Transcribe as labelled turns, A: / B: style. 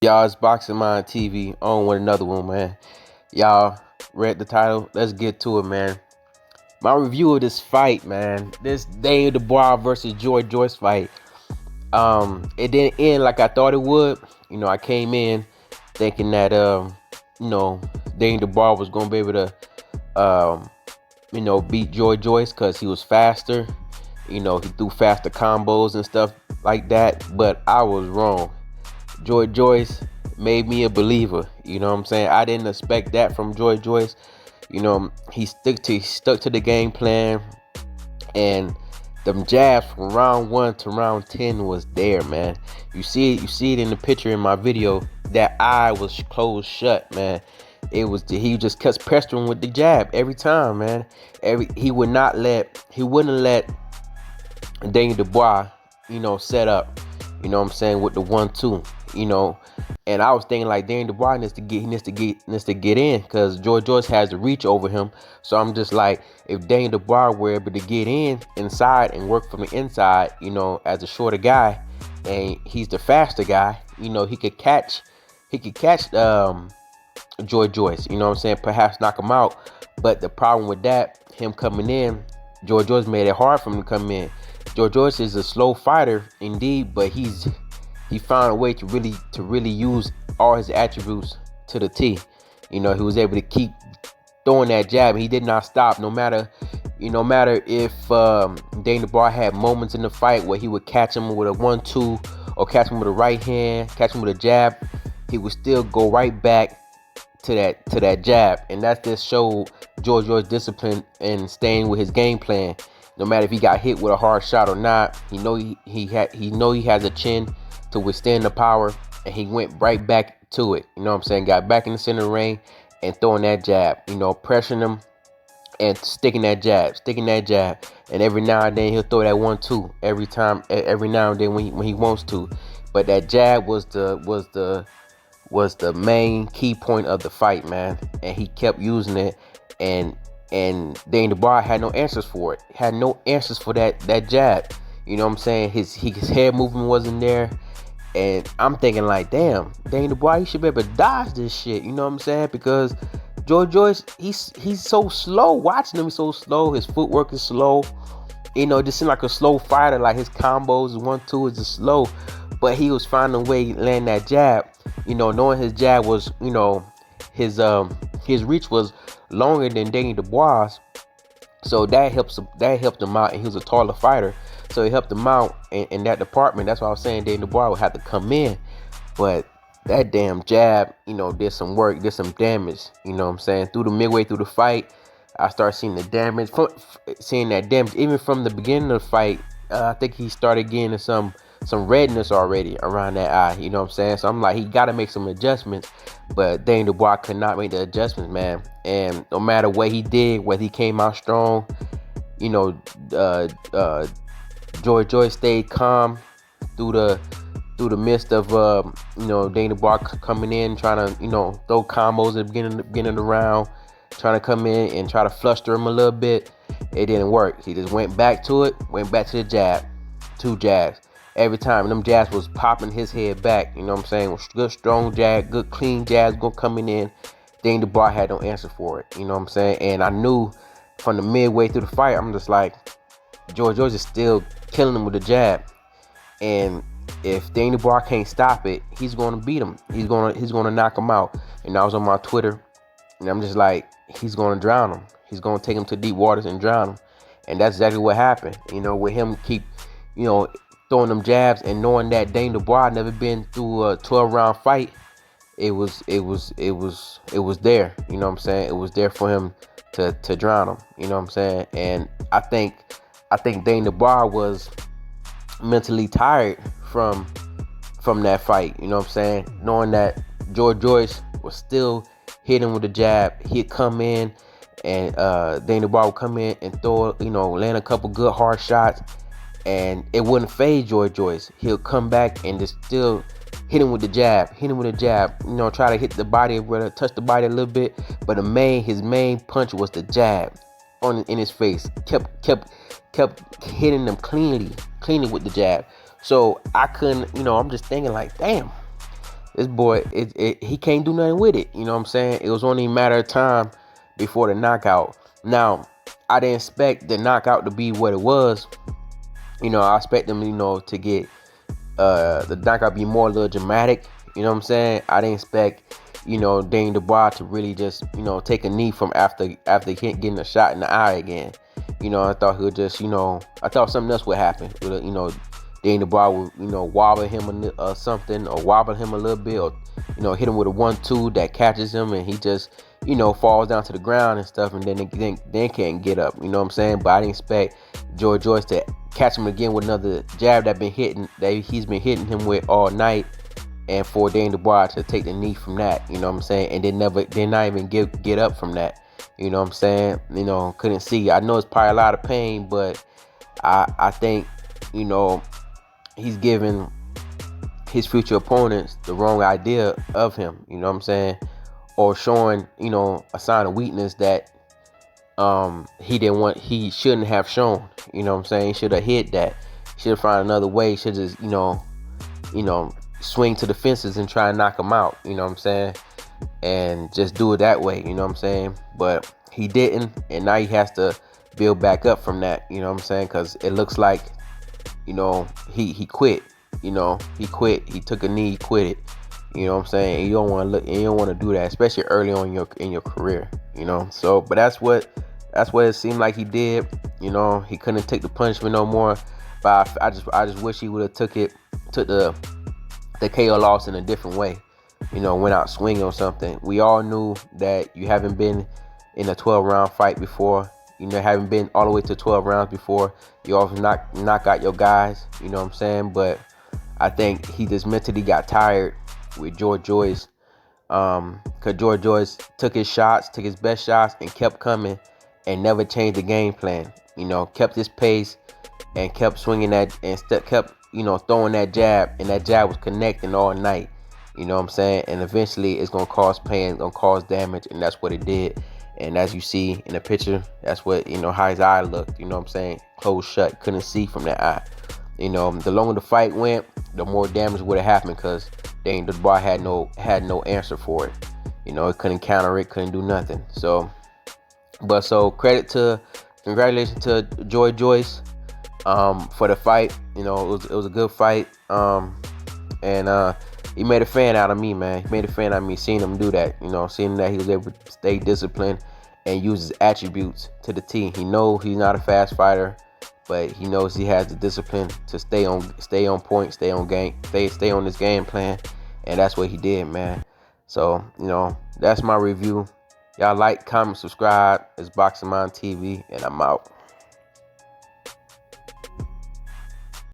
A: Y'all, it's Boxing Mind TV on with another one, man. Y'all read the title. Let's get to it, man. My review of this fight, man. This Daniel Dubois versus Joe Joyce fight. It didn't end like I thought it would. I came in thinking that Daniel Dubois was gonna be able to beat Joe Joyce because he was faster. He threw faster combos and stuff like that. But I was wrong. Joe Joyce made me a believer. You know what I'm saying? I didn't expect that from Joe Joyce. He stuck to the game plan, and them jabs from round 1 to round 10 was there, man. You see it in the picture in my video. That eye was closed shut, man. He just kept pestering with the jab every time, man. He wouldn't let Daniel Dubois, set up, with the 1-2, and I was thinking like Daniel Dubois needs to get in because Joe Joyce has the reach over him. So I'm just like, if Daniel Dubois were able to get inside and work from the inside, as a shorter guy, and he's the faster guy, he could catch Joe Joyce, perhaps knock him out. But the problem with that, him coming in, Joe Joyce made it hard for him to come in. Joe Joyce is a slow fighter indeed, but he found a way to really use all his attributes to the T. He was able to keep throwing that jab. He did not stop, no matter if Daniel Dubois had moments in the fight where he would catch him with a 1-2 or catch him with a right hand, catch him with a jab. He would still go right back to that jab, and that just showed Joe Joyce's discipline and staying with his game plan. No matter if he got hit with a hard shot or not, he has a chin to withstand the power, and he went right back to it. Got back in the center ring and throwing that jab, pressuring him and sticking that jab. And every now and then he'll throw that 1-2 every now and then when he wants to. But that jab was the main key point of the fight, man. And he kept using it, and Daniel Dubois had no answers for it. Had no answers for that jab. His head movement wasn't there. And I'm thinking like, damn, Daniel Dubois, you should be able to dodge this shit. Because Joe Joyce, he's so slow. Watching him, he's so slow. His footwork is slow. Just seemed like a slow fighter. Like his combos, 1-2 is just slow. But he was finding a way to land that jab. Knowing his jab was, his reach was longer than Daniel Dubois. So that helped him out, and he was a taller fighter. So it helped him out in that department. That's why I was saying Daniel Dubois would have to come in. But that damn jab, did some work, did some damage. Through the midway through the fight, I started seeing the damage. Seeing that damage, even from the beginning of the fight, I think he started getting some redness already around that eye. So I'm like, he got to make some adjustments. But Daniel Dubois could not make the adjustments, man. And no matter what he did, whether he came out strong, Joe Joyce stayed calm through the midst of Daniel Dubois coming in, trying to throw combos at the beginning of the round, trying to come in and try to fluster him a little bit. It didn't work. He just went back to the jab, 2 jabs. Every time, and them jabs was popping his head back. Good strong jab, good clean jabs coming in. Daniel Dubois had no answer for it. And I knew from the midway through the fight, I'm just like, Joe Joyce is still killing him with the jab. And if Daniel Dubois can't stop it, he's going to beat him. He's going to knock him out. And I was on my Twitter, and I'm just like, he's going to drown him. He's going to take him to deep waters and drown him. And that's exactly what happened. With him keep, throwing them jabs, and knowing that Daniel Dubois never been through a 12-round fight, it was there. It was there for him to drown him. And I think Daniel Dubois was mentally tired from that fight. Knowing that Joe Joyce was still hitting with the jab. He'd come in, and Daniel Dubois would come in and throw, land a couple good hard shots, and it wouldn't fade Joe Joyce. He'll come back and just still hit him with the jab. Try to hit the body, touch the body a little bit. But his main punch was the jab in his face. Kept hitting them cleanly with the jab. So I couldn't, I'm just thinking like, damn, This boy, he can't do nothing with it. You know what I'm saying? It was only a matter of time before the knockout. Now, I didn't expect the knockout to be what it was. I expect them, to get the knockout be more a little dramatic. You know what I'm saying? I didn't expect, Daniel Dubois to really just, take a knee from after getting a shot in the eye again. I thought he would just, I thought something else would happen. Daniel Dubois would, wobble him or something, or wobble him a little bit, or, hit him with a 1-2 that catches him, and he just, falls down to the ground and stuff, and then can't get up. You know what I'm saying? But I didn't expect Joe Joyce to catch him again with another jab that he's been hitting him with all night, and for Daniel Dubois to take the knee from that. You know what I'm saying? And then not even get up from that. You know what I'm saying? Couldn't see. I know it's probably a lot of pain, but I think, he's giving his future opponents the wrong idea of him, you know what I'm saying? Or showing, a sign of weakness that he shouldn't have shown, you know what I'm saying? He should have hit that. Should have found another way. Should just, swing to the fences and try and knock him out, you know what I'm saying? And just do it that way, you know what I'm saying? But he didn't, and now he has to build back up from that, you know what I'm saying? Because it looks like, he quit. He quit. He took a knee, he quit it. You know what I'm saying? And you don't want to do that, especially early on in your career. So, but that's what it seemed like he did. He couldn't take the punishment no more. But I just wish he would have took the KO loss in a different way. Went out swinging or something. We all knew that you haven't been in a 12-round fight before. Haven't been all the way to 12 rounds before. You always knock out your guys, you know what I'm saying? But I think he just mentally got tired with Joe Joyce. Because Joe Joyce took his best shots, and kept coming and never changed the game plan. Kept his pace and kept swinging that, and kept, throwing that jab, and that jab was connecting all night. You know what I'm saying? And eventually it's going to cause pain, it's going to cause damage, and that's what it did. And as you see in the picture, that's what, how his eye looked, you know what I'm saying? Closed shut, couldn't see from that eye. The longer the fight went, the more damage would have happened, because Daniel Dubois had no answer for it. It couldn't counter it, couldn't do nothing. So congratulations to Joe Joyce for the fight. It was a good fight. And he made a fan out of me, man. He made a fan out of me, seeing him do that. Seeing that he was able to stay disciplined and use his attributes to the T. He knows he's not a fast fighter, but he knows he has the discipline to stay on point, stay on this game plan, and that's what he did, man. So, that's my review. Y'all like, comment, subscribe. It's Boxing Mind TV, and I'm out.